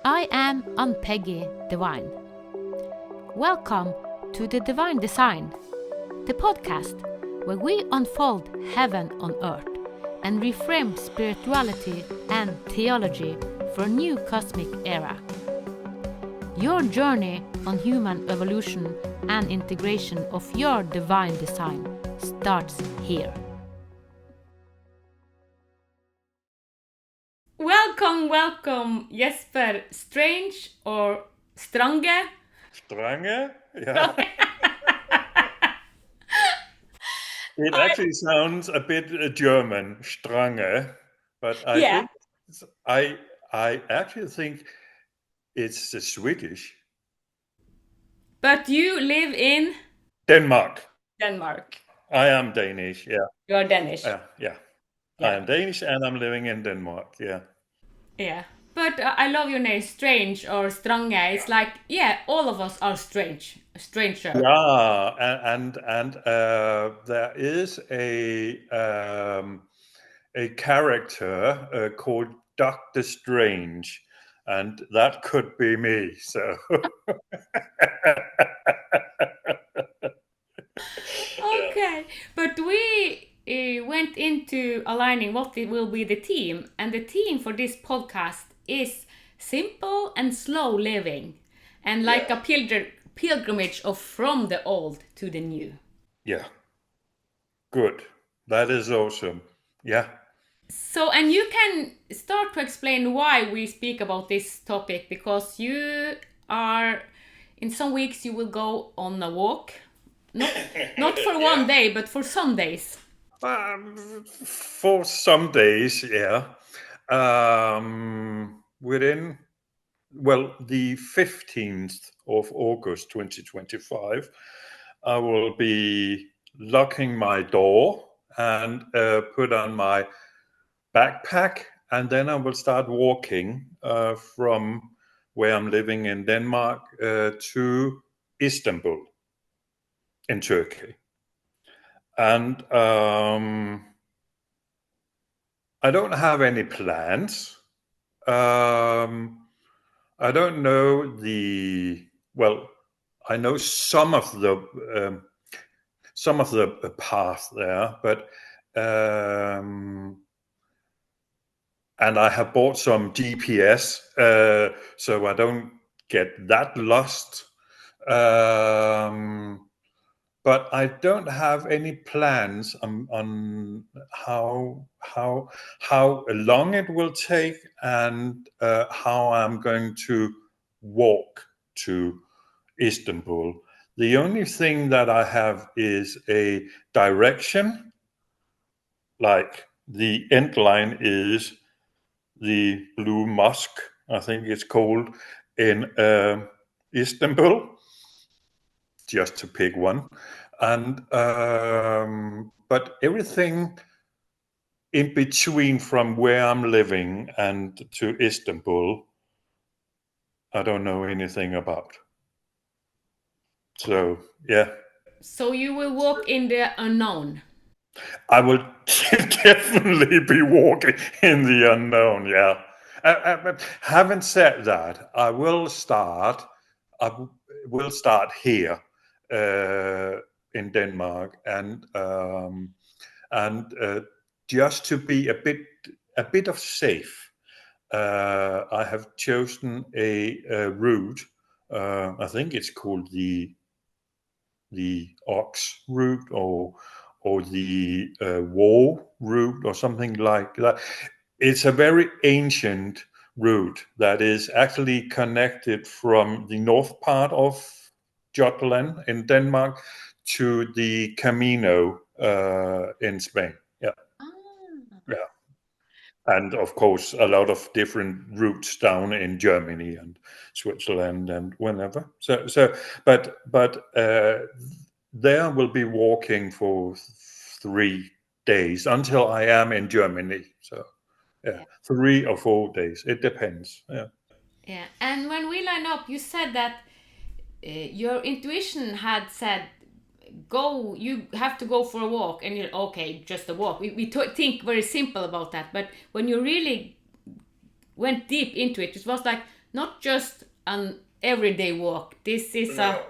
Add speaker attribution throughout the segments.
Speaker 1: I am Ann-Peggy Divine. Welcome to the Divine Design, the podcast where we unfold heaven on earth and reframe spirituality and theology for a new cosmic era. Your journey on human evolution and integration of your divine design starts here. Welcome, Jesper Strange or Strange.
Speaker 2: Strange? Yeah. It actually sounds a bit German, Strange, but I think I actually think it's Swedish.
Speaker 1: But you live in
Speaker 2: Denmark.
Speaker 1: Denmark.
Speaker 2: I am Danish, yeah.
Speaker 1: You're Danish.
Speaker 2: Yeah. I am Danish and I'm living in Denmark, yeah.
Speaker 1: Yeah. But I love your name, Strange or Strange. It's like, all of us are strange. A stranger.
Speaker 2: Yeah, and there is a character called Dr. Strange, and that could be me. So.
Speaker 1: Okay, but we went into aligning what it will be the theme, and the theme for this podcast is simple and slow living, and like a pilgrimage of from the old to the new.
Speaker 2: Yeah. Good. That is awesome. Yeah.
Speaker 1: So, and you can start to explain why we speak about this topic, because you are, in some weeks you will go on a walk. Not for one day, but for some days.
Speaker 2: For some days, yeah. Within, the 15th of August 2025, I will be locking my door and put on my backpack, and then I will start walking from where I'm living in Denmark to Istanbul in Turkey. And I don't have any plans. I don't know I know some of the path there, but and I have bought some GPS so I don't get that lost. But I don't have any plans on how long it will take and how I'm going to walk to Istanbul. The only thing that I have is a direction, like the end line is the Blue Mosque, I think it's called, in Istanbul, just to pick one. And but everything in between from where I'm living and to Istanbul, I don't know anything about. So, yeah.
Speaker 1: So you will walk in the unknown.
Speaker 2: I will definitely be walking in the unknown, yeah. Having said that, I will start here in Denmark, and just to be a bit of safe, I have chosen a route. I think it's called the ox route or the war route or something like that. It's a very ancient route that is actually connected from the north part of Jutland in Denmark to the Camino in Spain. Yeah. Yeah. And of course, a lot of different routes down in Germany and Switzerland and whenever. But there will be walking for 3 days until I am in Germany. So, 3 or 4 days. It depends. Yeah.
Speaker 1: Yeah. And when we line up, you said that your intuition had said, you have to go for a walk, and you're okay, just a walk. We think very simple about that, but when you really went deep into it, it was like, not just an everyday walk. This is a.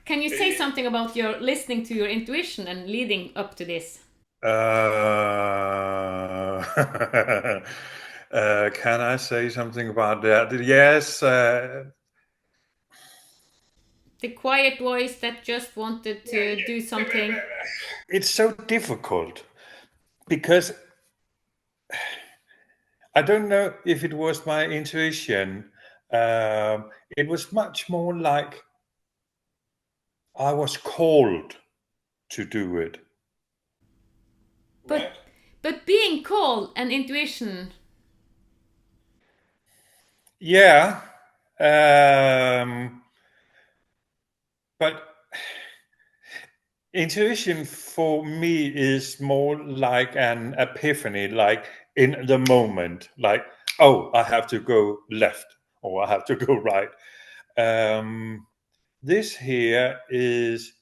Speaker 1: Can you say something about your listening to your intuition and leading up to this?
Speaker 2: Can I say something about that? Yes.
Speaker 1: The quiet voice that just wanted to do something.
Speaker 2: It's so difficult because I don't know if it was my intuition. It was much more like I was called to do it.
Speaker 1: But but being called and intuition.
Speaker 2: Yeah. But intuition for me is more like an epiphany, like in the moment, like, oh, I have to go left or I have to go right. This here is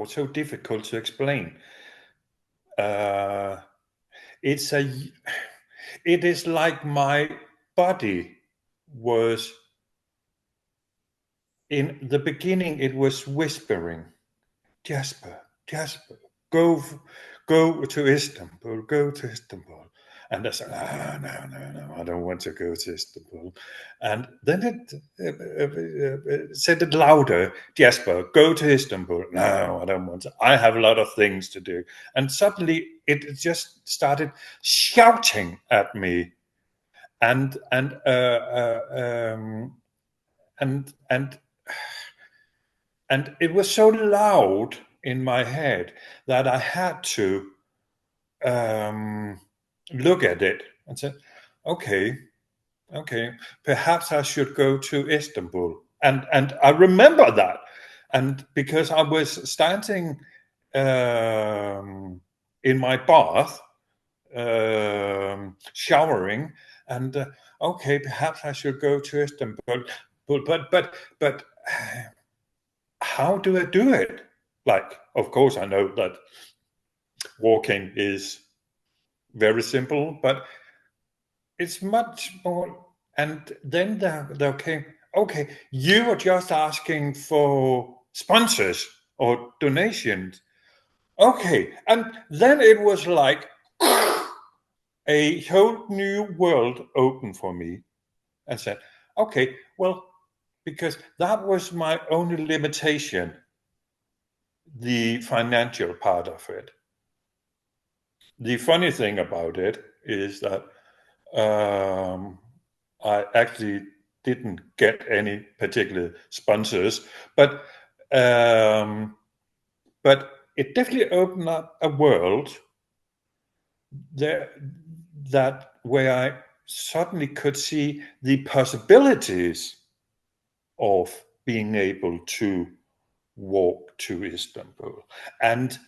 Speaker 2: so difficult to explain. It is like my body was in the beginning. It was whispering, Jesper, Jesper, go to Istanbul, go to Istanbul. And I said, no, I don't want to go to Istanbul. And then it said it louder, Jesper, go to Istanbul. No, I don't want to. I have a lot of things to do. And suddenly it just started shouting at me, and it was so loud in my head that I had to look at it and say, okay, perhaps I should go to Istanbul. And I remember that. And because I was standing in my bath, showering, and okay, perhaps I should go to Istanbul. But how do I do it? Like, of course, I know that walking is very simple, but it's much more. And then there came, okay, you are just asking for sponsors or donations. Okay. And then it was like a whole new world opened for me and said, okay, well, because that was my only limitation, the financial part of it. The funny thing about it is that I actually didn't get any particular sponsors, but it definitely opened up a world there that where I suddenly could see the possibilities of being able to walk to Istanbul. And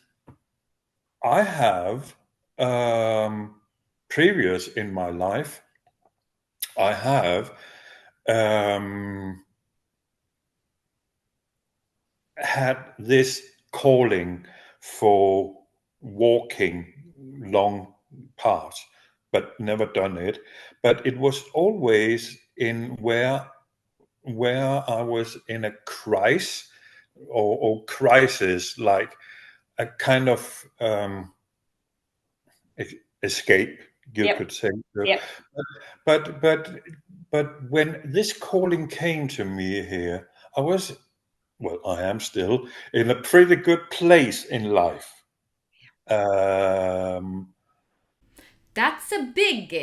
Speaker 2: I have previous in my life, I have had this calling for walking long paths, but never done it. But it was always in where I was in a crisis or crisis, like a kind of escape, you could say.
Speaker 1: Yep.
Speaker 2: But when this calling came to me here, I was, well, I am still in a pretty good place in life.
Speaker 1: That's a big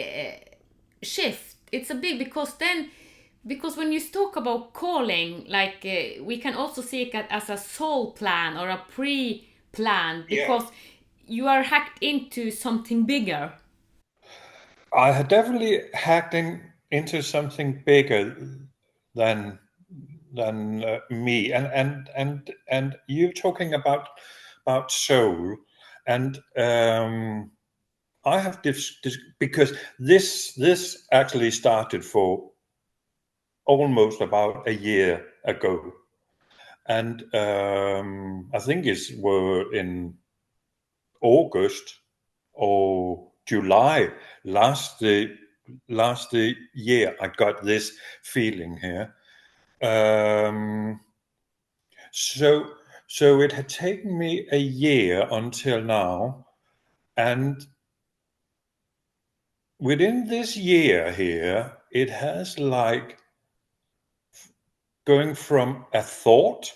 Speaker 1: shift. It's a big because when you talk about calling, like we can also see it as a soul plan or a pre-plan because you are hacked into something bigger.
Speaker 2: I had definitely hacked into something bigger than me, and you talking about soul, and I have this because this actually started for almost about a year ago, and I think it were in August or July last year, I got this feeling here. So it had taken me a year until now, and within this year here, it has like going from a thought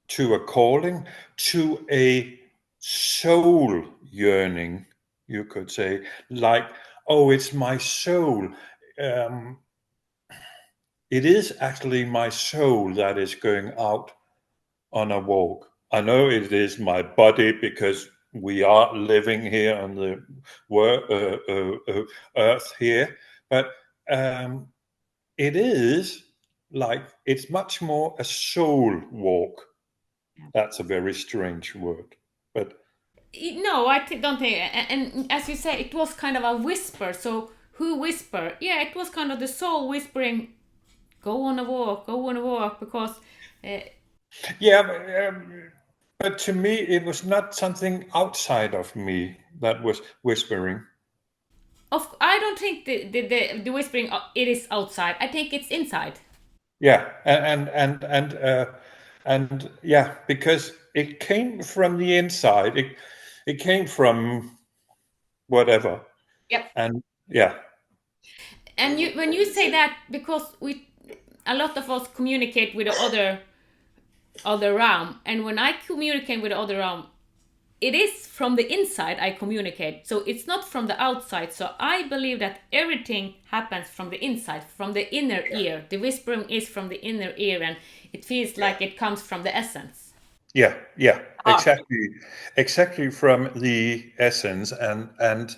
Speaker 2: to a calling to a soul yearning, you could say, like, oh, it's my soul. It is actually my soul that is going out on a walk. I know it is my body because we are living here on the earth here, but it is like, it's much more a soul walk. That's a very strange word, but
Speaker 1: No, don't think. And as you say, it was kind of a whisper. So who whisper? Yeah, it was kind of the soul whispering, "Go on a walk," because.
Speaker 2: yeah, but to me, it was not something outside of me that was whispering.
Speaker 1: I don't think the whispering it is outside. I think it's inside.
Speaker 2: Yeah, and yeah, because it came from the inside. It came from whatever.
Speaker 1: Yep.
Speaker 2: And yeah.
Speaker 1: And when you say that, because a lot of us communicate with the other realm, and when I communicate with the other realm, it is from the inside I communicate, so it's not from the outside. So I believe that everything happens from the inside, from the inner ear. The whispering is from the inner ear, and it feels like it comes from the essence.
Speaker 2: Yeah, exactly from the essence, and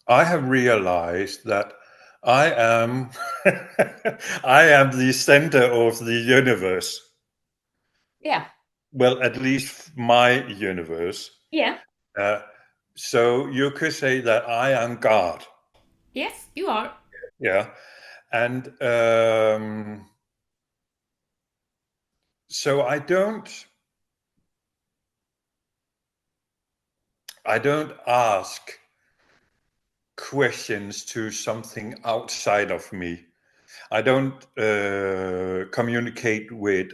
Speaker 2: I have realized that I am I am the center of the universe.
Speaker 1: Yeah.
Speaker 2: Well, at least my universe.
Speaker 1: Yeah.
Speaker 2: So you could say that I am God.
Speaker 1: Yes, you are.
Speaker 2: Yeah, and so I don't ask questions to something outside of me. I don't communicate with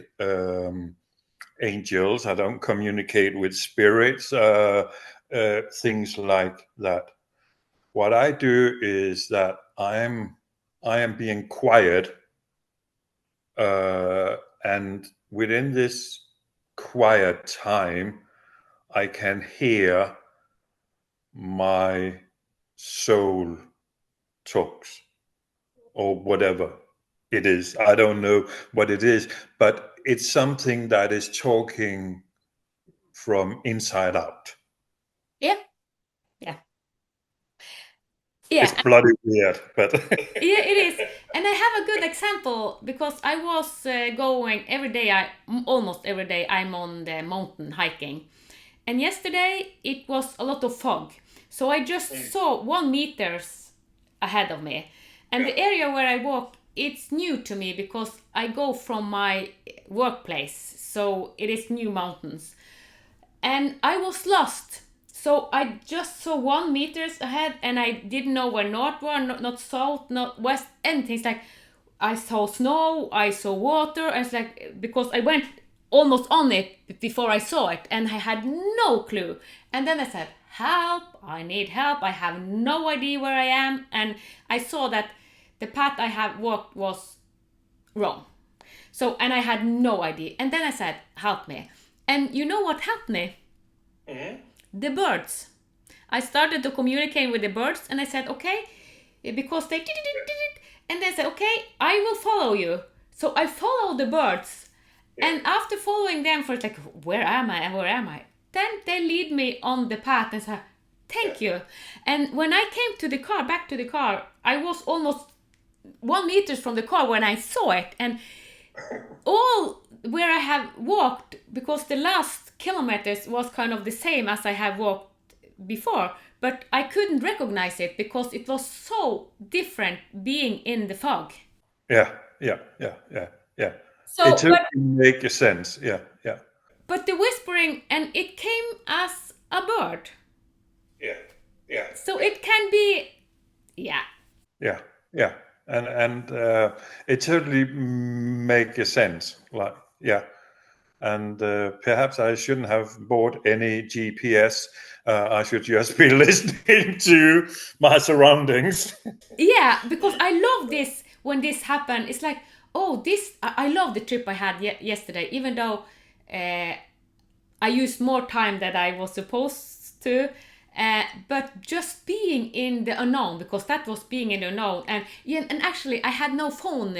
Speaker 2: angels. I don't communicate with spirits, things like that. What I do is that I am being quiet, and within this quiet time, I can hear my soul talks, or whatever it is. I don't know what it is, but it's something that is talking from inside out.
Speaker 1: Yeah. Yeah. Yeah.
Speaker 2: It's bloody weird, but
Speaker 1: Yeah, it is. And I have a good example because I was going every day. Almost every day I'm on the mountain hiking, and yesterday it was a lot of fog. So I just saw 1 meters ahead of me, and the area where I walk, it's new to me because I go from my workplace, so it is new mountains, and I was lost. So I just saw 1 meters ahead, and I didn't know where north was, not south, not west, anything. It's like I saw snow, I saw water, and it's like, because I went almost on it before I saw it, and I had no clue. And then I said, "Help! I need help! I have no idea where I am." And I saw that the path I have walked was wrong. So, and I had no idea. And then I said, "Help me!" And you know what helped me? The birds. I started to communicate with the birds, and I said, "Okay," because they did it, and they said, "Okay, I will follow you." So I followed the birds, and after following them for like, where am I? Where am I? Then they lead me on the path and said, "Thank you." And when I came to the car, back to the car, I was almost 1 meter from the car when I saw it, and all where I have walked, because the last kilometers was kind of the same as I have walked before, but I couldn't recognize it because it was so different being in the fog.
Speaker 2: yeah. it
Speaker 1: So,
Speaker 2: totally make sense. Yeah, yeah,
Speaker 1: but the whispering, and it came as a bird.
Speaker 2: yeah, yeah,
Speaker 1: So it can be, yeah.
Speaker 2: yeah, yeah, and it totally make sense. Like, yeah. And perhaps I shouldn't have bought any GPS. I should just be listening to my surroundings.
Speaker 1: Yeah, because I love this when this happened. It's like, oh, this, I love the trip I had yesterday, even though I used more time than I was supposed to. But just being in the unknown, because that was being in the unknown, and yeah, and actually I had no phone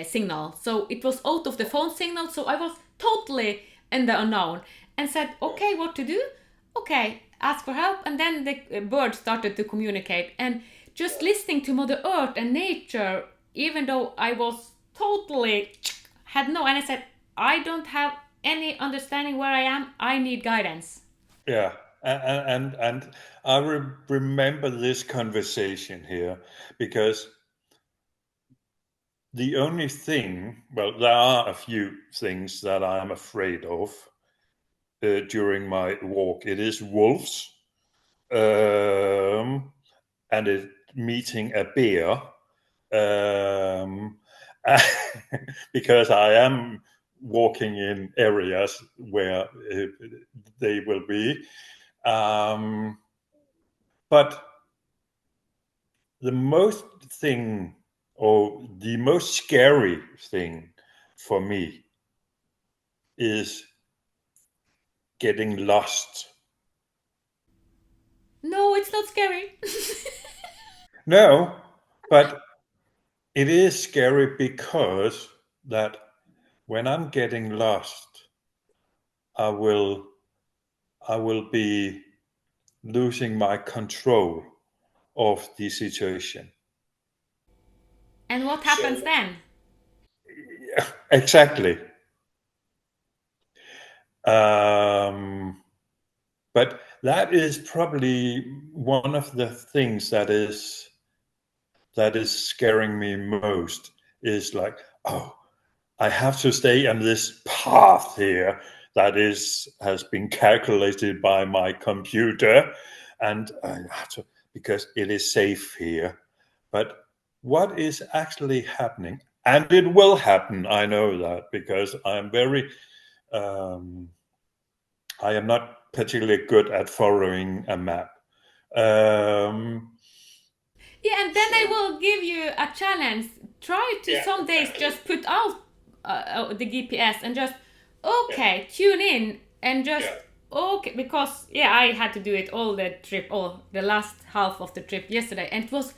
Speaker 1: signal, so it was out of the phone signal, so I was totally in the unknown, and said, okay, what to do? Okay, ask for help, and then the bird started to communicate, and just listening to Mother Earth and nature, even though I was totally had no, and I said, I don't have any understanding where I am. I need guidance.
Speaker 2: Yeah, and I remember this conversation here because the only thing, well, there are a few things that I'm afraid of during my walk. It is wolves, um, and it meeting a bear, um, because I am walking in areas where they will be. Um, but the most thing, or the most scary thing for me, is getting lost.
Speaker 1: No, it's not scary.
Speaker 2: No, but it is scary because that when I'm getting lost, I will I will be losing my control of the situation.
Speaker 1: And what
Speaker 2: So
Speaker 1: happens then?
Speaker 2: exactly. Um, but that is probably one of the things that is scaring me most, is like, oh, I have to stay on this path here that has been calculated by my computer, and I have to, because it is safe here. But what is actually happening, and it will happen, I know that, because um, I am not particularly good at following a map. Um,
Speaker 1: Yeah, and then I will give you a challenge. Try to
Speaker 2: yeah,
Speaker 1: some days
Speaker 2: exactly.
Speaker 1: just put out the GPS and just,
Speaker 2: Yeah,
Speaker 1: okay, tune in and just,
Speaker 2: yeah,
Speaker 1: okay, because yeah, I had to do it all the trip, all the last half of the trip yesterday, and it was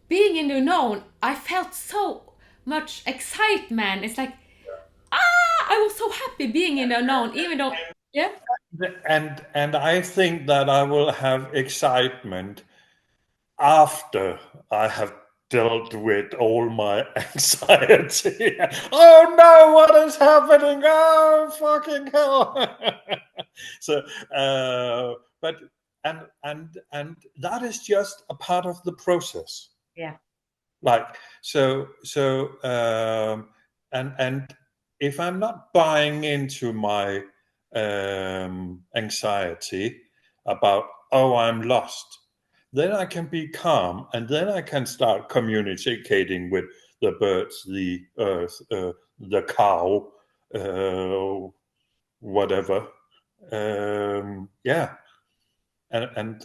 Speaker 1: being in the unknown. I felt so much excitement. It's like, I was so happy being in the unknown, even though, yeah.
Speaker 2: and I think that I will have excitement after I have dealt with all my anxiety. Oh no, what is happening? Oh fucking hell! So, but and that is just a part of the process.
Speaker 1: Yeah.
Speaker 2: Like, and if I'm not buying into my anxiety about, oh, I'm lost, then I can be calm, and then I can start communicating with the birds, the earth, the cow, whatever. Yeah, and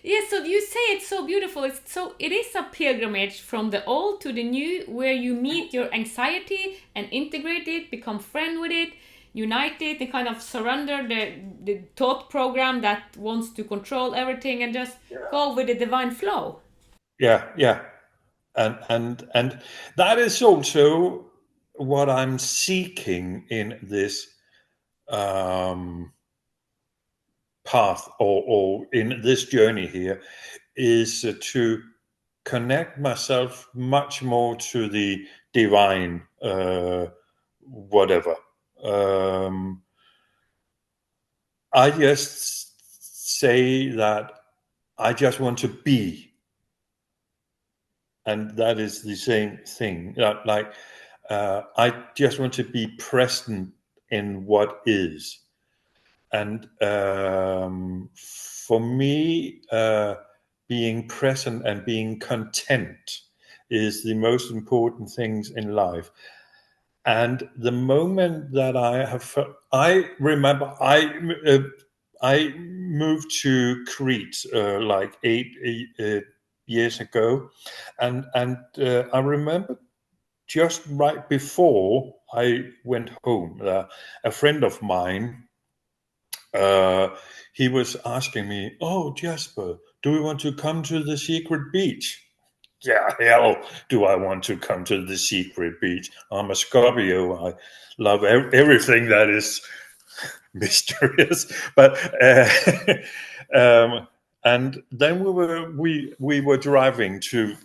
Speaker 1: Yeah, so you say it's so beautiful. It is a pilgrimage from the old to the new, where you meet your anxiety and integrate it, become friend with it, unite it, and kind of surrender the thought program that wants to control everything, and just go with the divine flow.
Speaker 2: yeah, yeah, and that is also what I'm seeking in this um, path, or in this journey here, is to connect myself much more to the divine, whatever. Um, I just say that I just want to be, and that is the same thing. Like, I just want to be present in what is. And for me, being present and being content is the most important things in life. And the moment that I remember I moved to Crete like 8 years ago, and I remember just right before I went home, a friend of mine, he was asking me, "Oh, Jesper, do we want to come to the secret beach?" Yeah, hell, do I want to come to the secret beach? I'm a Scorpio. I love everything that is mysterious. But and then we were driving to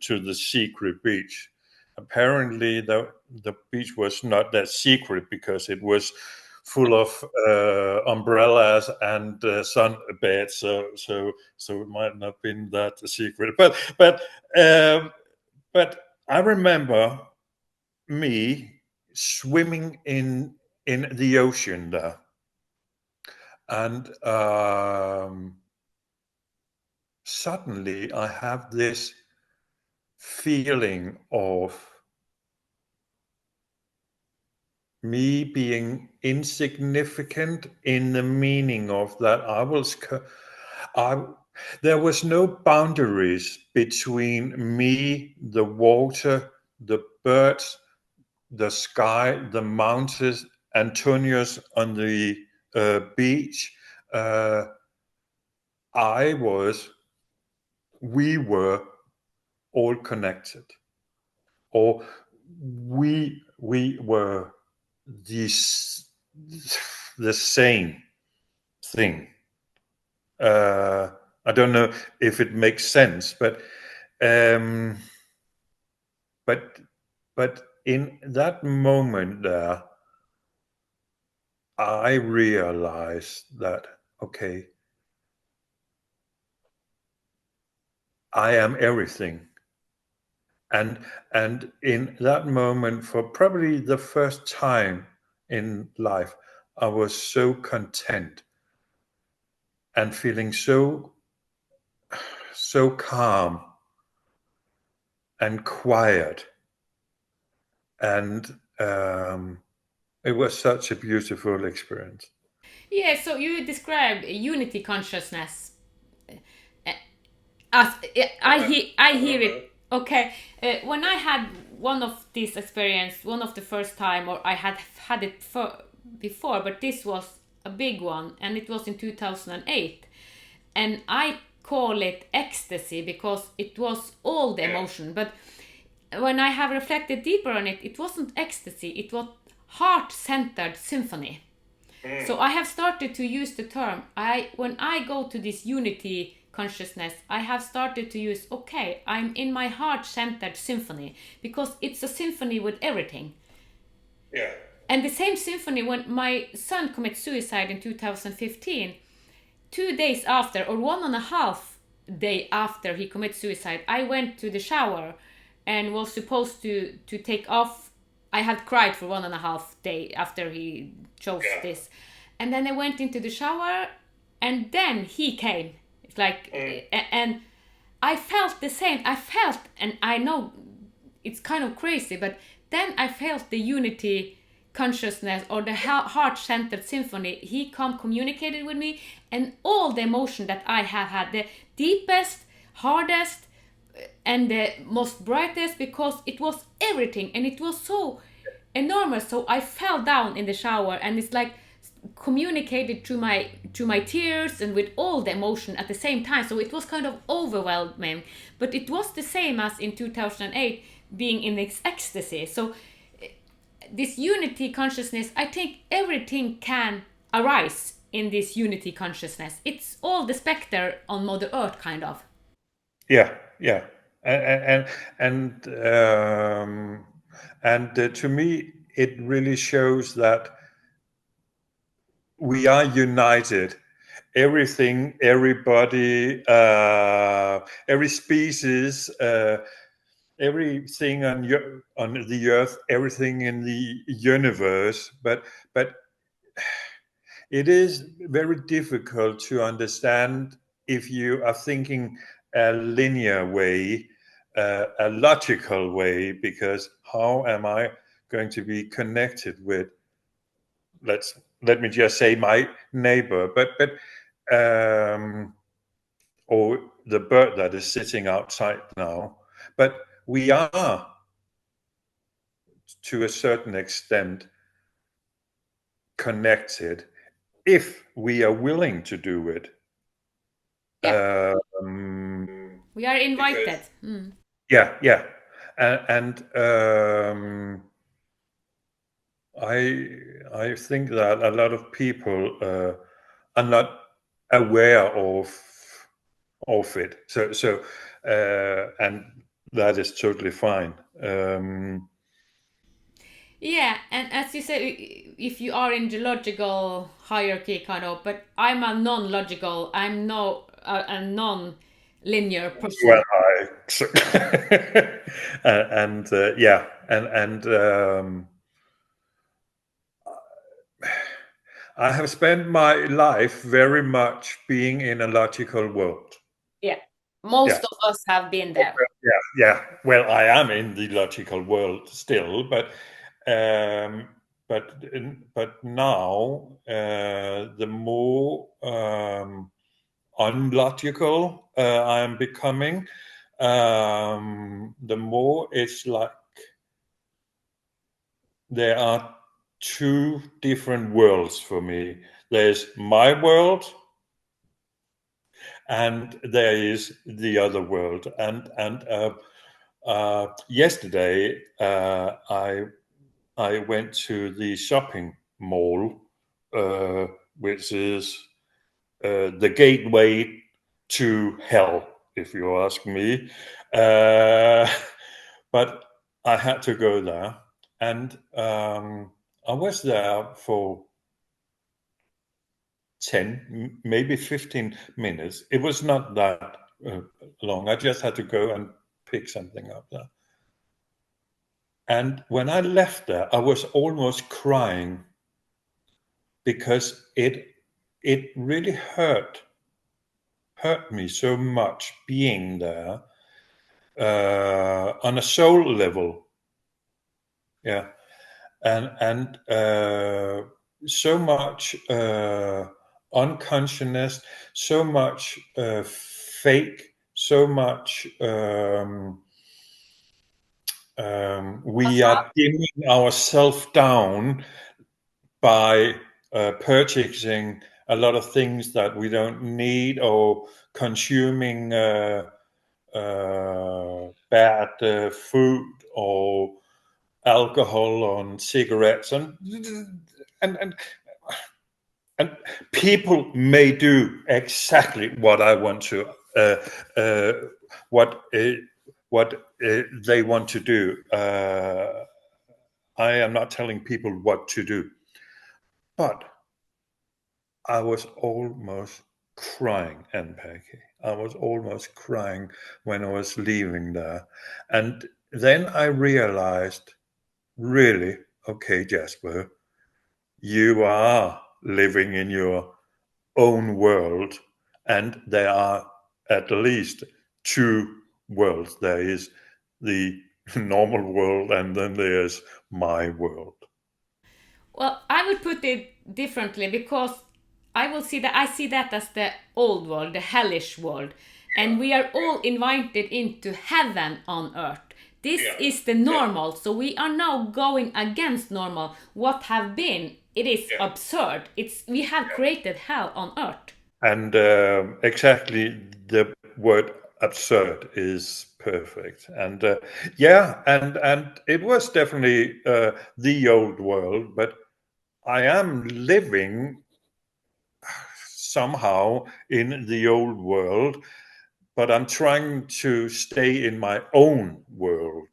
Speaker 2: the secret beach. Apparently, the beach was not that secret because it was full of umbrellas and sunbeds. So it might not have been that secret. But I remember me swimming in the ocean there, and suddenly I have this feeling of me being insignificant in the meaning of that there was no boundaries between me, the water, the birds, the sky, the mountains, Antonius on the beach. We were all connected, or we were this the same thing. I don't know if it makes sense, um, but in that moment there, I realized that, okay, I am everything. And in that moment, for probably the first time in life, I was so content and feeling so calm and quiet. And it was such a beautiful experience.
Speaker 1: Yeah, so you described unity consciousness. As I hear it. Okay, when I had one of these experience, one of the first time, or I had it before, but this was a big one, and it was in 2008, and I call it ecstasy because it was all the emotion. But when I have reflected deeper on it, it wasn't ecstasy; it was heart-centered symphony. So I have started to use the term. When I go to this unity consciousness, I have started to use, okay, I'm in my heart-centered symphony, because it's a symphony with everything.
Speaker 2: Yeah.
Speaker 1: And the same symphony, when my son committed suicide in 2015, 2 days after, or 1.5 day after he committed suicide, I went to the shower and was supposed to take off. I had cried for 1.5 day after he chose this. And then I went into the shower, and then he came. It's like, and I felt the same. And I know it's kind of crazy, but then I felt the unity consciousness, or the heart-centered symphony. He communicated with me, and all the emotion that I have had, the deepest, hardest, and the most brightest, because it was everything, and it was so enormous. So I fell down in the shower, and it's like communicated through my tears and with all the emotion at the same time. So it was kind of overwhelming, but it was the same as in 2008, being in this ecstasy. So this unity consciousness, I think everything can arise in this unity consciousness. It's all the specter on Mother Earth, kind of.
Speaker 2: Yeah, yeah, and to me, it really shows that we are united. Everything, everybody, every species, everything on the earth, everything in the universe, but it is very difficult to understand if you are thinking a linear way, a logical way, because how am I going to be connected with, let me just say, my neighbor, but or the bird that is sitting outside now. But we are, to a certain extent, connected if we are willing to do it.
Speaker 1: Yeah. We are invited.
Speaker 2: Yeah. And I think that a lot of people are not aware of it. So and that is totally fine.
Speaker 1: Yeah, and as you said, if you are in the logical hierarchy, kind of, but I'm a non-logical, I'm no a non-linear person.
Speaker 2: Well, and yeah, and I have spent my life very much being in a logical world.
Speaker 1: Yeah, most
Speaker 2: Yeah.
Speaker 1: of us have been there.
Speaker 2: Yeah. Well, I am in the logical world still, um, but now the more unlogical I am becoming, the more it's like there are two different worlds for me. There's my world, and there is the other world. And yesterday, I went to the shopping mall, which is the gateway to hell, if you ask me. But I had to go there, and I was there for 10, maybe 15 minutes. It was not that long. I just had to go and pick something up there. And when I left there, I was almost crying because it really hurt me so much being there on a soul level. Yeah. And so much unconsciousness, so much fake, so much we are dimming ourselves down by purchasing a lot of things that we don't need, or consuming bad food or alcohol and cigarettes, and and people may do exactly what I want to what they want to do. I am not telling people what to do, but I was almost crying, Ann-Peggy. I was almost crying when I was leaving there. And then I realized, really, okay, Jesper, you are living in your own world, and there are at least two worlds. There is the normal world, and then there's my world.
Speaker 1: Well, I would put it differently, because I see that as the old world, the hellish world, and we are all invited into heaven on earth. This is the normal, so we are now going against normal. What have been? It is absurd. We have created hell on earth.
Speaker 2: And exactly, the word absurd is perfect. And and it was definitely the old world, but I am living somehow in the old world, but I'm trying to stay in my own world.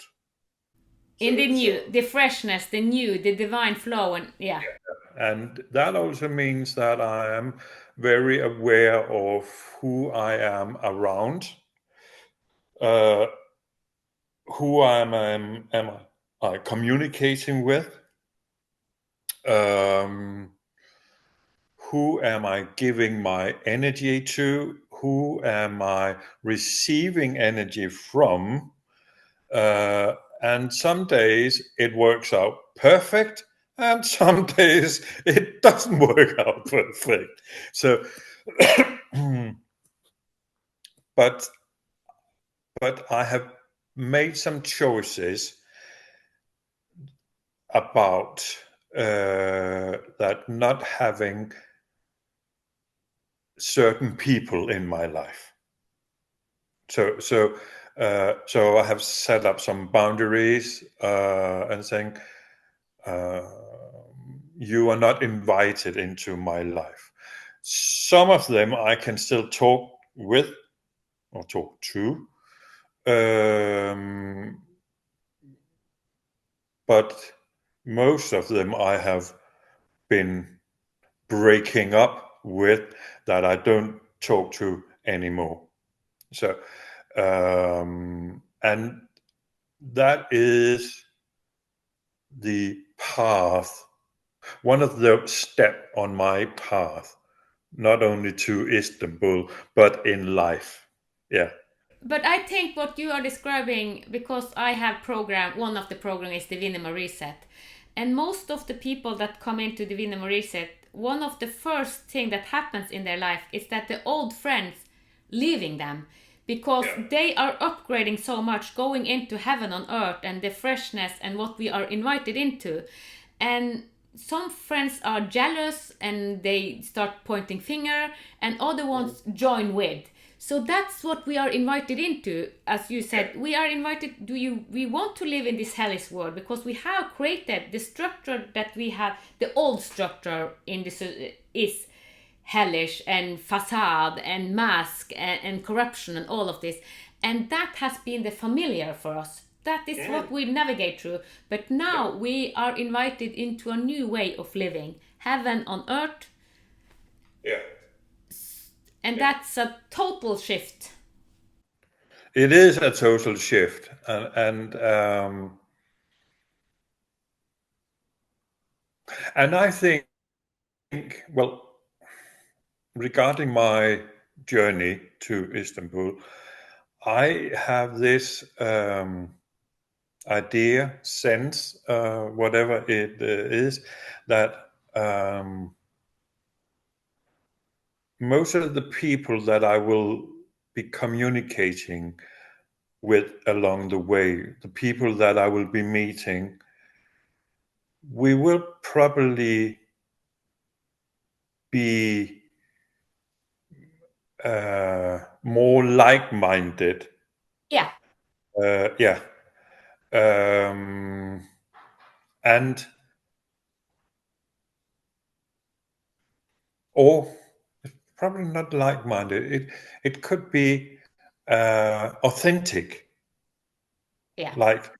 Speaker 1: In the new, the freshness, the new, the divine flow, and yeah.
Speaker 2: And that also means that I am very aware of who I am around, who am I communicating with? Who am I giving my energy to? Who am I receiving energy from? And some days it works out perfect, and some days it doesn't work out perfect. So, but I have made some choices about that not having certain people in my life. So I have set up some boundaries and saying, you are not invited into my life. Some of them I can still talk with or talk to, but most of them I have been breaking up with, that I don't talk to anymore. So, and that is the path, one of the steps on my path, not only to Istanbul, but in life. Yeah.
Speaker 1: But I think what you are describing, because I have one of the program is the Vinema Reset. And most of the people that come into the Vinema Reset, one of the first thing that happens in their life is that the old friends leaving them, because they are upgrading so much, going into heaven on earth and the freshness and what we are invited into. And some friends are jealous and they start pointing finger, and other ones join with. So that's what we are invited into. As you said, we are invited. We want to live in this hellish world because we have created the structure that we have. The old structure in this is hellish and facade and mask and corruption and all of this. And that has been the familiar for us. That is what we navigate through. But now we are invited into a new way of living. Heaven on earth.
Speaker 2: Yeah.
Speaker 1: And that's a total shift.
Speaker 2: It is a total shift. And I think, well, regarding my journey to Istanbul, I have this idea, sense, whatever it is, that most of the people that I will be communicating with along the way, the people that I will be meeting, we will probably be more like-minded.
Speaker 1: Yeah.
Speaker 2: Yeah. And or probably not like-minded. It could be authentic.
Speaker 1: Yeah.
Speaker 2: Like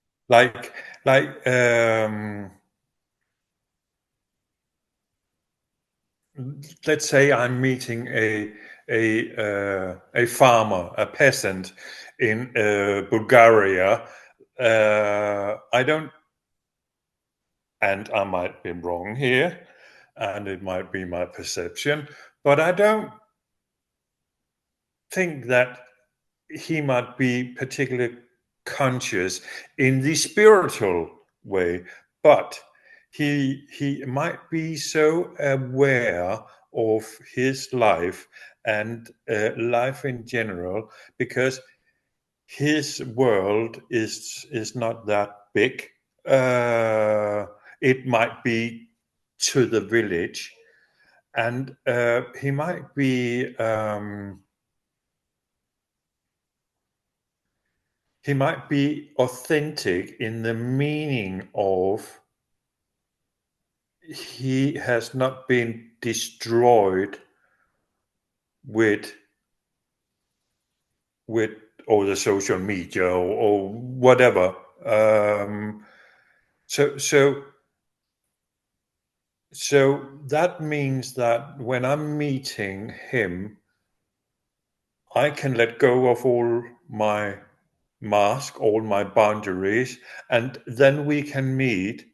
Speaker 2: let's say I'm meeting a farmer, a peasant in Bulgaria. I don't, and I might be wrong here, and it might be my perception, but I don't think that he might be particularly conscious in the spiritual way, but he might be so aware of his life and life in general, because his world is not that big. It might be to the village, and he might be authentic in the meaning of he has not been destroyed with all the social media or whatever. So that means that when I'm meeting him, I can let go of all my mask all my boundaries, and then we can meet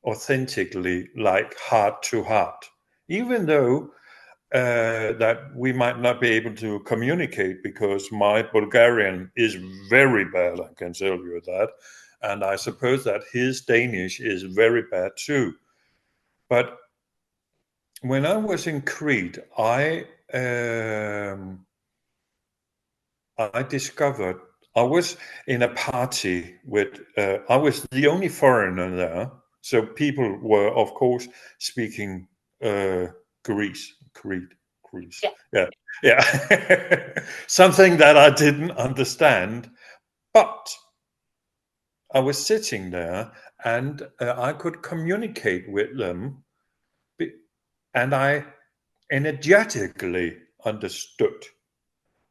Speaker 2: authentically, like heart to heart, even though that we might not be able to communicate because my Bulgarian is very bad, I can tell you that. And I suppose that his Danish is very bad too. But when I was in Crete, I discovered I was in a party with, I was the only foreigner there. So people were, of course, speaking Crete. Yeah, yeah. Something that I didn't understand. But I was sitting there and I could communicate with them. And I energetically understood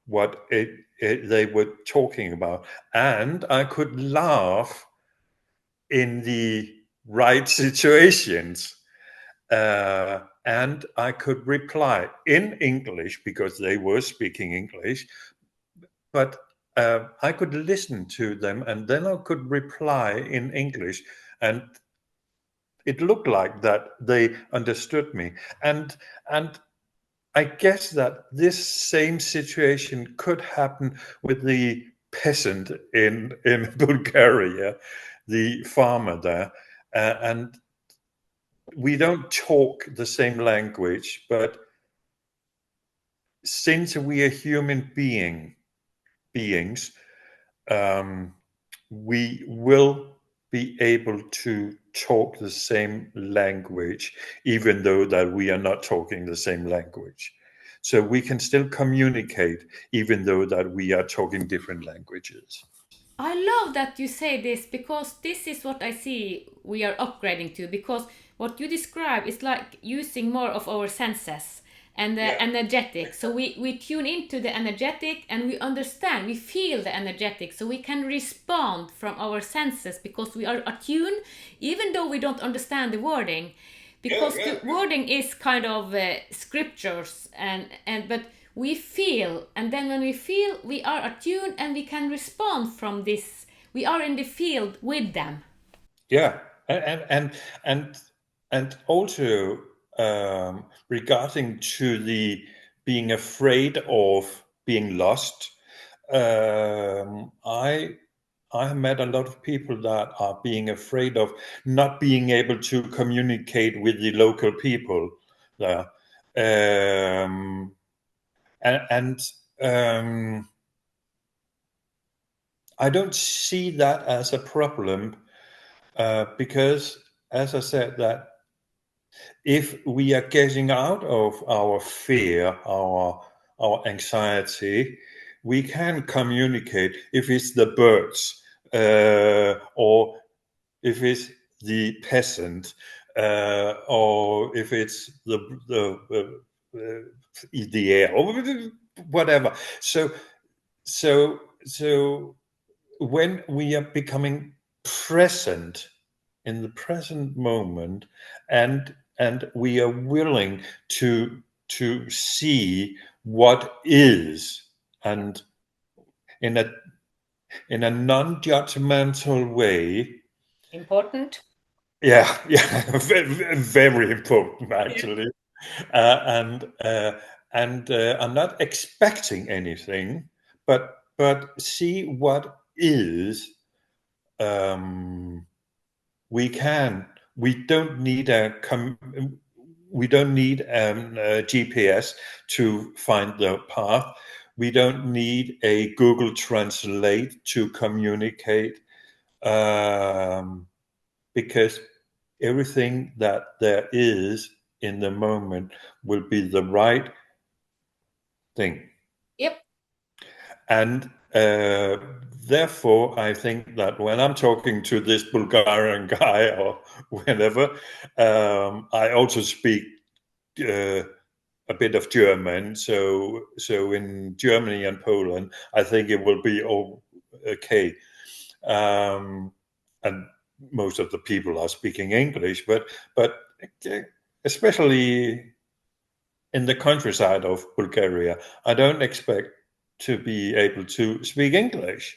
Speaker 2: what they were talking about. And I could laugh in the right situations. And I could reply in English because they were speaking English. But I could listen to them and then I could reply in English. And it looked like that they understood me. And I guess that this same situation could happen with the peasant in Bulgaria, the farmer there, and we don't talk the same language, but since we are human beings, we will be able to talk the same language, even though that we are not talking the same language. So we can still communicate, even though that we are talking different languages.
Speaker 1: I love that you say this because this is what I see we are upgrading to. Because what you describe is like using more of our senses and the energetic. So we tune into the energetic and we understand, we feel the energetic. So we can respond from our senses because we are attuned, even though we don't understand the wording. Because the wording is kind of scriptures but we feel, and then when we feel, we are attuned and we can respond from this. We are in the field with them.
Speaker 2: Yeah, and also regarding to the being afraid of being lost, I have met a lot of people that are being afraid of not being able to communicate with the local people there. And I don't see that as a problem because, as I said, that if we are getting out of our fear, our anxiety, we can communicate. If it's the birds or if it's the peasant or if it's the air or whatever. So when we are becoming present in the present moment and we are willing to see what is, and in a non-judgmental way.
Speaker 1: Important.
Speaker 2: Yeah, very, very important actually. And I'm not expecting anything, but see what is. We don't need a GPS to find the path. We don't need a Google Translate to communicate, because everything that there is in the moment will be the right thing.
Speaker 1: Yep.
Speaker 2: And therefore, I think that when I'm talking to this Bulgarian guy or whenever, I also speak a bit of German. So in Germany and Poland, I think it will be okay. And most of the people are speaking English, but especially in the countryside of Bulgaria, I don't expect to be able to speak English.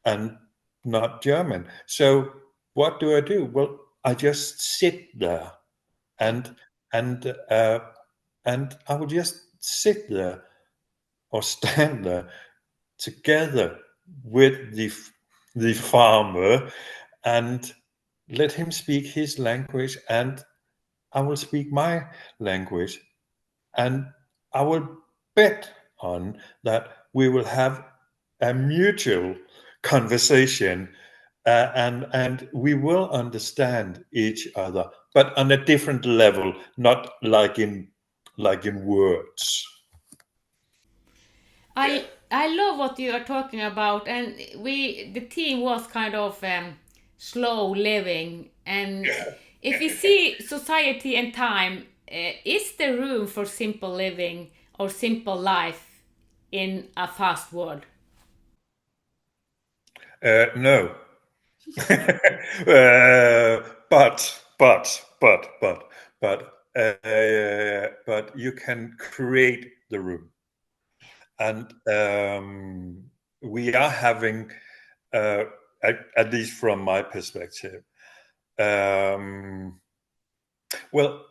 Speaker 2: and not German. So what do? Well, I just sit there, and and uh, and I would just sit there or stand there together with the farmer and let him speak his language, and I will speak my language, and I will bet on that we will have a mutual conversation, and we will understand each other, but on a different level, not like in words.
Speaker 1: I love what you are talking about, and the theme was kind of slow living. And if we see society and time, is there room for simple living or simple life in a fast world?
Speaker 2: No. But you can create the room, and we are having, uh, at least from my perspective, um, well,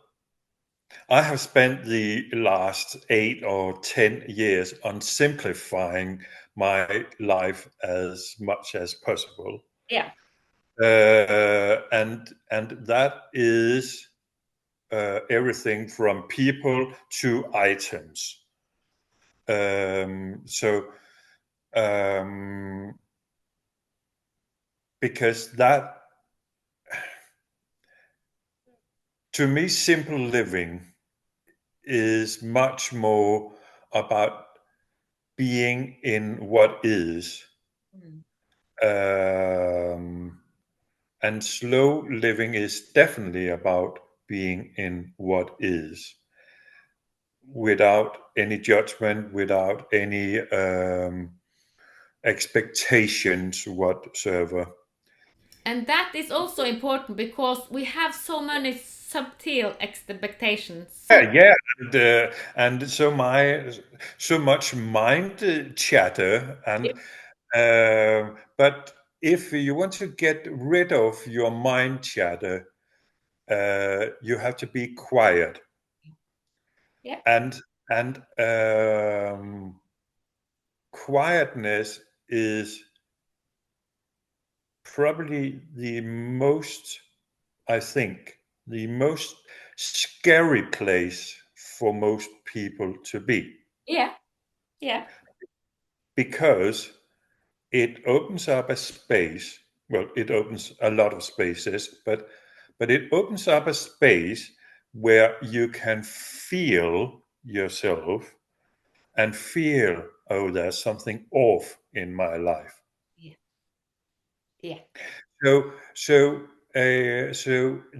Speaker 2: I have spent the last 8 or 10 years on simplifying my life as much as possible.
Speaker 1: Yeah.
Speaker 2: And that is everything from people to items. So because that, to me, simple living is much more about being in what is. Um, and slow living is definitely about being in what is, without any judgment, without any expectations whatsoever.
Speaker 1: And that is also important because we have so many subtle expectations.
Speaker 2: Yeah, and so much mind chatter, and but if you want to get rid of your mind chatter, you have to be quiet,
Speaker 1: Yeah.
Speaker 2: and quietness is probably the most, I think, the most scary place for most people to be,
Speaker 1: Yeah. Yeah.
Speaker 2: because it opens up a space. Well, it opens a lot of spaces, but it opens up a space where you can feel yourself and feel, oh, there's something off in my life.
Speaker 1: Yeah. Yeah.
Speaker 2: So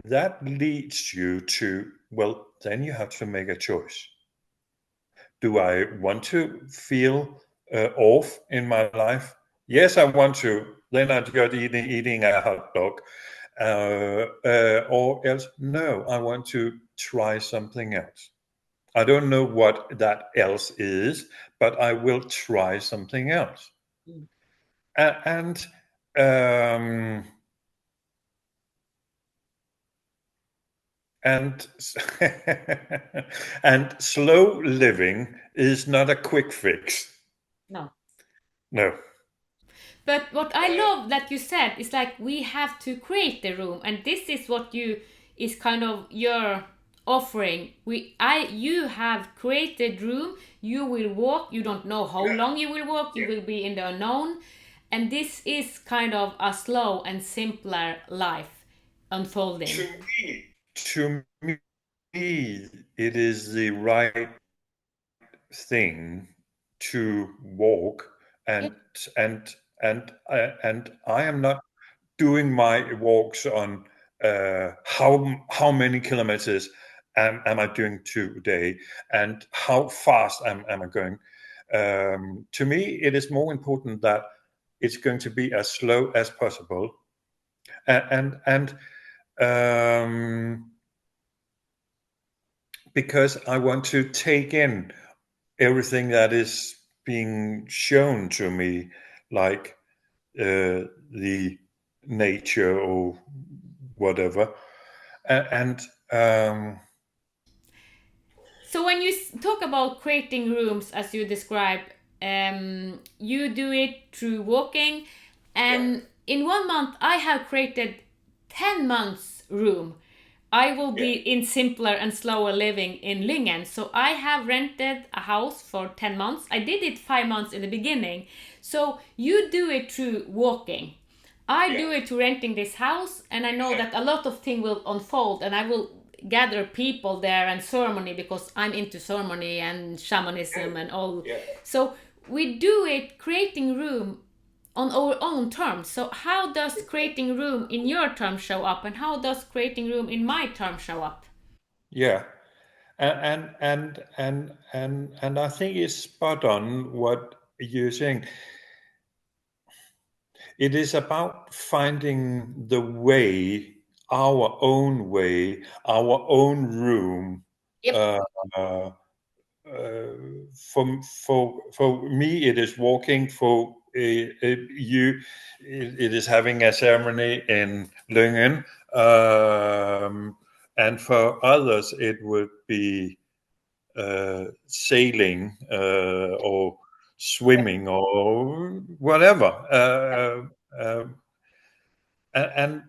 Speaker 2: that leads you to, well, then you have to make a choice. Do I want to feel off in my life? Yes, I want to. Then I just eating a hot dog, or else, no, I want to try something else. I don't know what that else is, but I will try something else.
Speaker 1: Mm.
Speaker 2: And um, and and slow living is not a quick fix.
Speaker 1: No.
Speaker 2: No.
Speaker 1: But what I love that you said is like we have to create the room, and this is what you is kind of your offering. You have created room. You will walk. You don't know how long you will walk. You will be in the unknown, and this is kind of a slow and simpler life unfolding.
Speaker 2: To me, it is the right thing to walk,
Speaker 1: Yeah.
Speaker 2: and and and I am not doing my walks on how many kilometers am I doing today, and how fast am I going. To me, it is more important that it's going to be as slow as possible, and because I want to take in everything that is being shown to me, like the nature or whatever. And
Speaker 1: So when you talk about creating rooms, as you describe, you do it through walking, and in 1 month I have created 10 months room. I will be in simpler and slower living in Lyngen. So I have rented a house for 10 months. I did it 5 months in the beginning. So you do it through walking. I do it through renting this house, and I know that a lot of things will unfold, and I will gather people there and ceremony, because I'm into ceremony and shamanism and all. So we do it creating room on our own terms. So how does creating room in your terms show up, and how does creating room in my terms show up?
Speaker 2: yeah, and I think it's spot on what you're saying. It is about finding the way, our own way, our own room.
Speaker 1: Yep.
Speaker 2: Uh, for me, it is walking. For you, it is having a ceremony in Lyngen, and for others, it would be sailing or swimming or whatever. And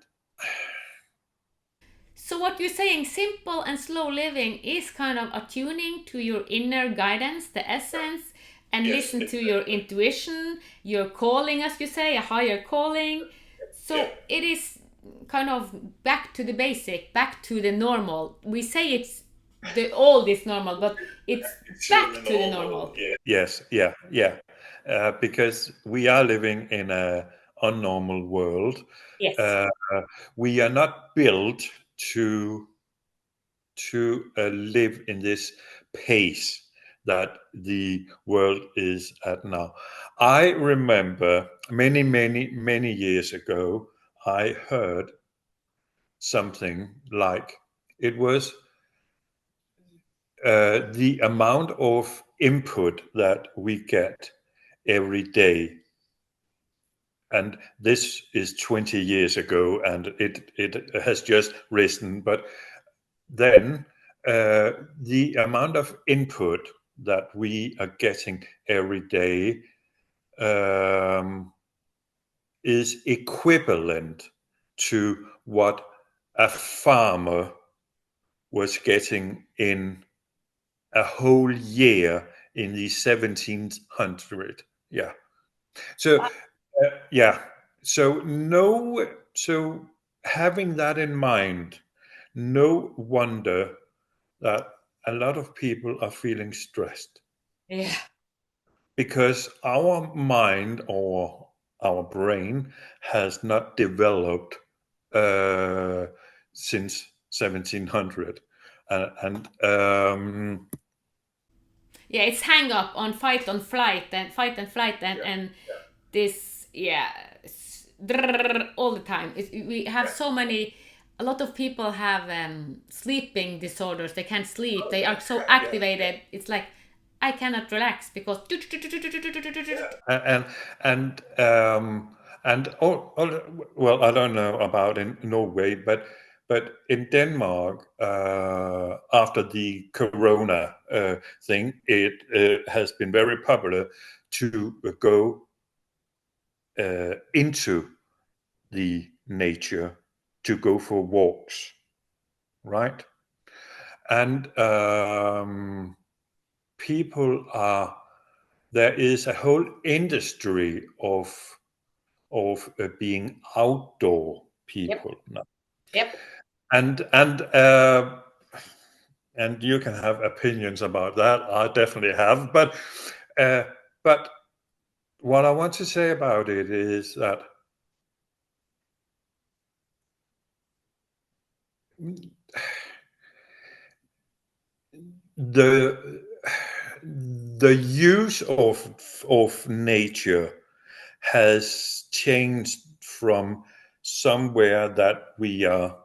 Speaker 1: So what you're saying, simple and slow living, is kind of attuning to your inner guidance, the essence, and listen to your intuition, your calling, as you say, a higher calling. So it is kind of back to the basic, back to the normal. We say it's the old is normal, but it's back to the normal.
Speaker 2: yes, yeah, because we are living in a unnormal world.
Speaker 1: Yes.
Speaker 2: We are not built to live in this pace that the world is at now. I remember many years ago, I heard something like it was the amount of input that we get every day. And this is 20 years ago, and it has just risen. But then the amount of input that we are getting every day is equivalent to what a farmer was getting in a whole year in the 1700. Yeah. So yeah. So having that in mind, no wonder that a lot of people are feeling stressed.
Speaker 1: Yeah.
Speaker 2: Because our mind or our brain has not developed since 1700. And
Speaker 1: Yeah, it's hang up on fight on flight and fight and flight and this, yeah, all the time. We have so many. A lot of people have sleeping disorders. They can't sleep. They are so activated. It's like I cannot relax because.
Speaker 2: and and well, I don't know about in Norway, but in Denmark, after the Corona thing, it has been very popular to go into the nature, to go for walks, right? And people are. There is a whole industry of being outdoor people now.
Speaker 1: Yep.
Speaker 2: And you can have opinions about that. I definitely have, but what I want to say about it is that the use of nature has changed from somewhere that we are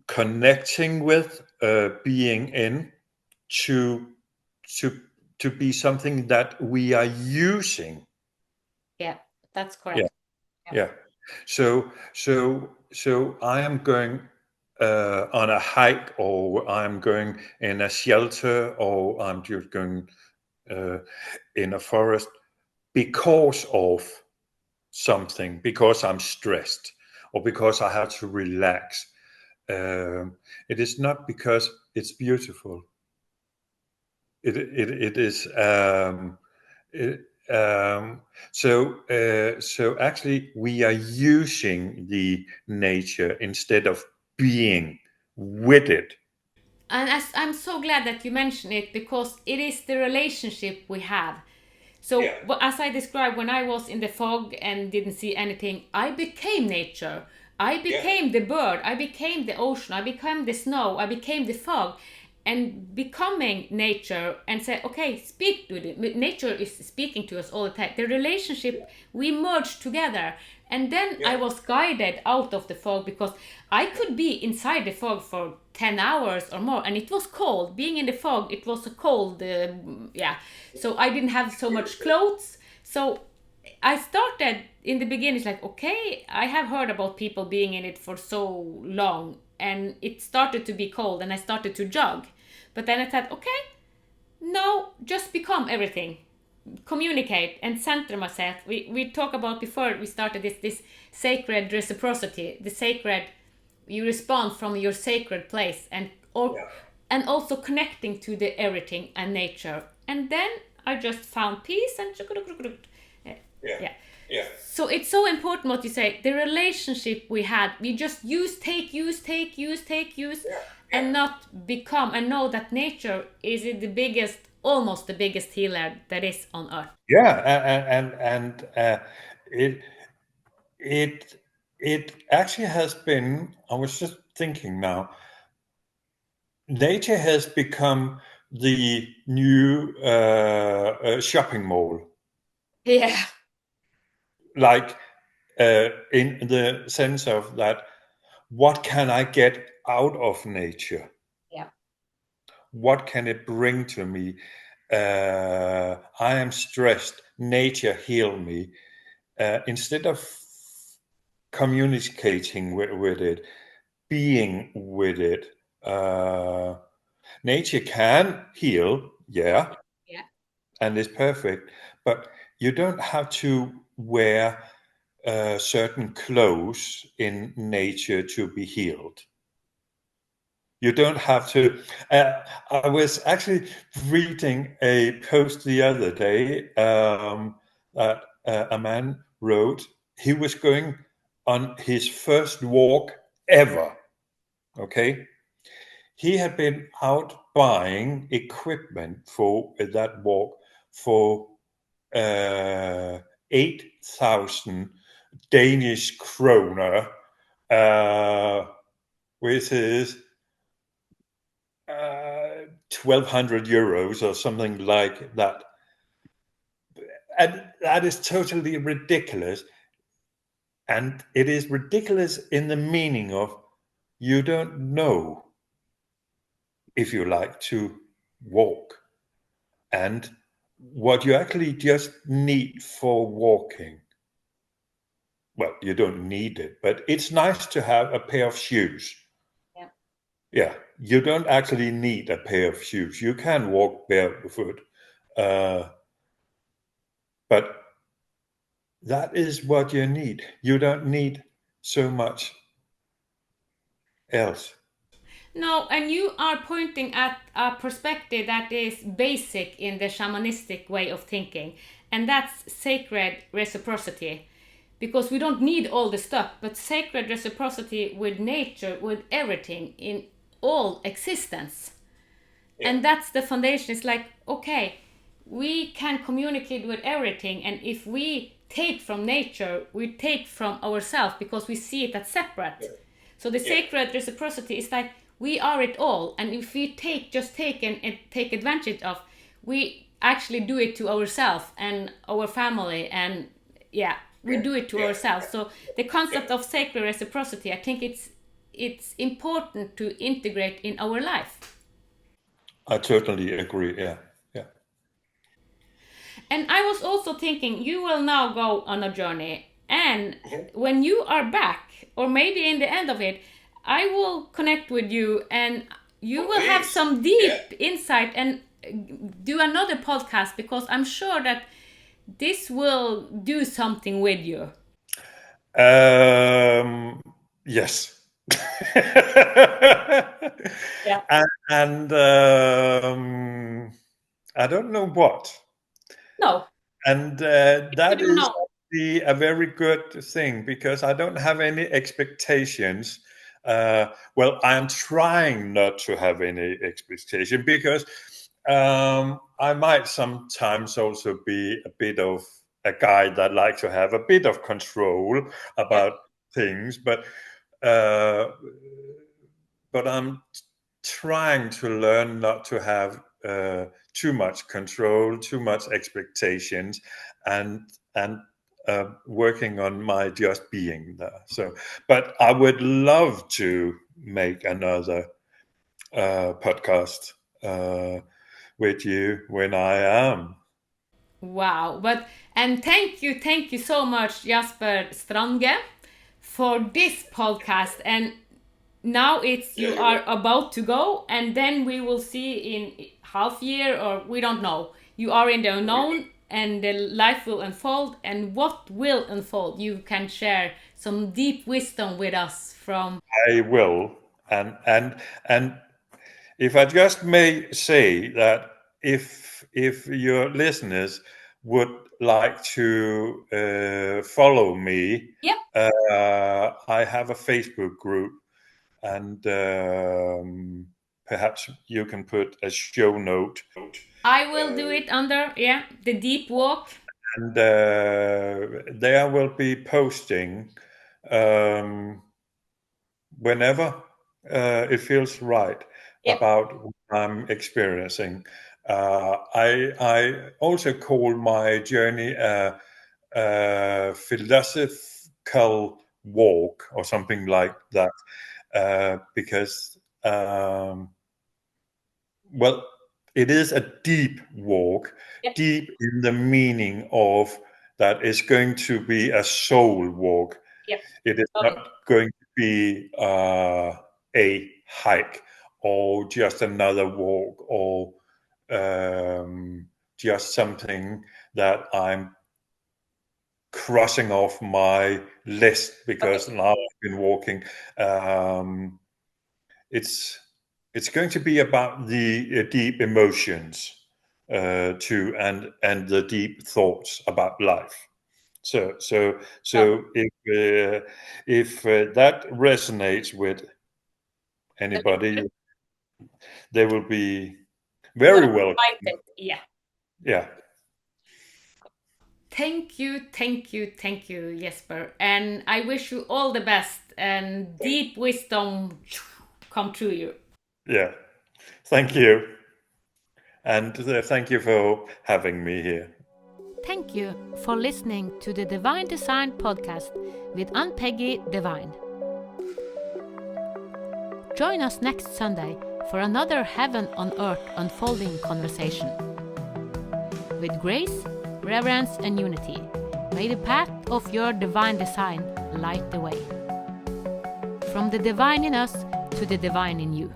Speaker 2: connecting with, being in, to to be something that we are using.
Speaker 1: Yeah. That's
Speaker 2: Yeah,
Speaker 1: correct.
Speaker 2: yeah. So I am going on a hike, or I'm going in a shelter, or I'm just going uh, in a forest because of something, because I'm stressed, or because I have to relax. It is not because it's beautiful. It is. It, so actually, we are using the nature instead of being with it.
Speaker 1: And I'm so glad that you mentioned it, because it is the relationship we have. So,
Speaker 2: Yeah,
Speaker 1: as I described, when I was in the fog and didn't see anything, I became nature. I
Speaker 2: yeah,
Speaker 1: became the bird. I became the ocean. I became the snow. I became the fog. And becoming nature and say, okay, speak to it. Nature is speaking to us all the time. The relationship, we merged together. And then
Speaker 2: yeah,
Speaker 1: I was guided out of the fog, because I could be inside the fog for 10 hours or more, and it was cold. Being in the fog, it was a cold, yeah. So I didn't have so much clothes. So I started in the beginning, it's like, okay, I have heard about people being in it for so long, and it started to be cold, and I started to jog. But then I thought, okay, no, just become everything, communicate and center myself. We talk about, before we started, this sacred reciprocity, the sacred, you respond from your sacred place,
Speaker 2: yeah,
Speaker 1: and also connecting to the everything and nature. And then I just found peace and
Speaker 2: yeah,
Speaker 1: yeah.
Speaker 2: yeah,
Speaker 1: So it's so important what you say. The relationship we had, we just use,
Speaker 2: yeah,
Speaker 1: and not become, and know that nature is the biggest, almost the biggest healer that is on earth.
Speaker 2: yeah. And it it it actually has been. I was just thinking now. Nature has become the new shopping mall,
Speaker 1: Yeah.
Speaker 2: like in the sense of that, what can I get out of nature?
Speaker 1: Yeah.
Speaker 2: What can it bring to me? I am stressed. Nature heal me. Instead of communicating with it, being with it, nature can heal, yeah,
Speaker 1: Yeah.
Speaker 2: and is perfect, but you don't have to wear certain clothes in nature to be healed. You don't have to. I was actually reading a post the other day that a man wrote. He was going on his first walk ever. Okay. He had been out buying equipment for that walk for 8,000 Danish kroner, which is 1,200 euros or something like that. And that is totally ridiculous. And it is ridiculous in the meaning of you don't know if you like to walk. And what you actually just need for walking, well, you don't need it, but it's nice to have a pair of shoes.
Speaker 1: Yeah.
Speaker 2: Yeah, you don't actually need a pair of shoes. You can walk barefoot. Uh, but that is what you need. You don't need so much else.
Speaker 1: No, and you are pointing at a perspective that is basic in the shamanistic way of thinking, and that's sacred reciprocity. Because we don't need all the stuff, but sacred reciprocity with nature, with everything in all existence.
Speaker 2: Yeah,
Speaker 1: And that's the foundation. It's like, okay, we can communicate with everything, and if we take from nature, we take from ourselves, because we see it as separate. So the
Speaker 2: yeah,
Speaker 1: sacred reciprocity is like, we are it all, and if we take and take advantage of, we actually do it to ourselves and our family, and yeah, we
Speaker 2: yeah,
Speaker 1: do it to
Speaker 2: yeah,
Speaker 1: ourselves. So the
Speaker 2: yeah.
Speaker 1: concept of sacred reciprocity, I think it's important to integrate in our life.
Speaker 2: I totally agree. Yeah, yeah,
Speaker 1: And I was also thinking, you will now go on a journey, and when you are back, or maybe in the end of it, I will connect with you, and you will have some deep insight and do another podcast, because I'm sure that this will do something with you.
Speaker 2: Yes.
Speaker 1: Yeah.
Speaker 2: And I don't know what.
Speaker 1: No.
Speaker 2: And that is actually a very good thing, because I don't have any expectations. Well, I'm trying not to have any expectation, because I might sometimes also be a bit of a guy that likes to have a bit of control about things, but I'm trying to learn not to have too much control, too much expectations, and working on my just being there. So, but I would love to make another podcast with you when I am.
Speaker 1: Wow. And thank you so much, Jesper Strange, for this podcast. And now you are about to go, and then we will see in half year, or we don't know. You are in the unknown, and the life will unfold. And what will unfold? You can share some deep wisdom with us from.
Speaker 2: I will, and if I just may say that if your listeners would like to follow me,
Speaker 1: Yep.
Speaker 2: I have a Facebook group, and perhaps you can put a show note.
Speaker 1: I will do it under the deep walk.
Speaker 2: And there will be posting whenever it feels right about what I'm experiencing. I also call my journey a philosophical walk, or something like that, because well, it is a deep walk, deep in the meaning of that is going to be a soul walk. It is not going to be a hike, or just another walk, or just something that I'm crossing off my list because now I've been walking. It's going to be about the deep emotions too, and the deep thoughts about life. So if that resonates with anybody, they will be very welcome. Yeah.
Speaker 1: Thank you, Jesper. And I wish you all the best, and deep wisdom come true you.
Speaker 2: Yeah. Thank you. And thank you for having me here.
Speaker 1: Thank you for listening to the Divine Design podcast with Ann-Peggy Divine. Join us next Sunday for another heaven on earth unfolding conversation. With grace, reverence and unity, may the path of your divine design light the way. From the divine in us to the divine in you.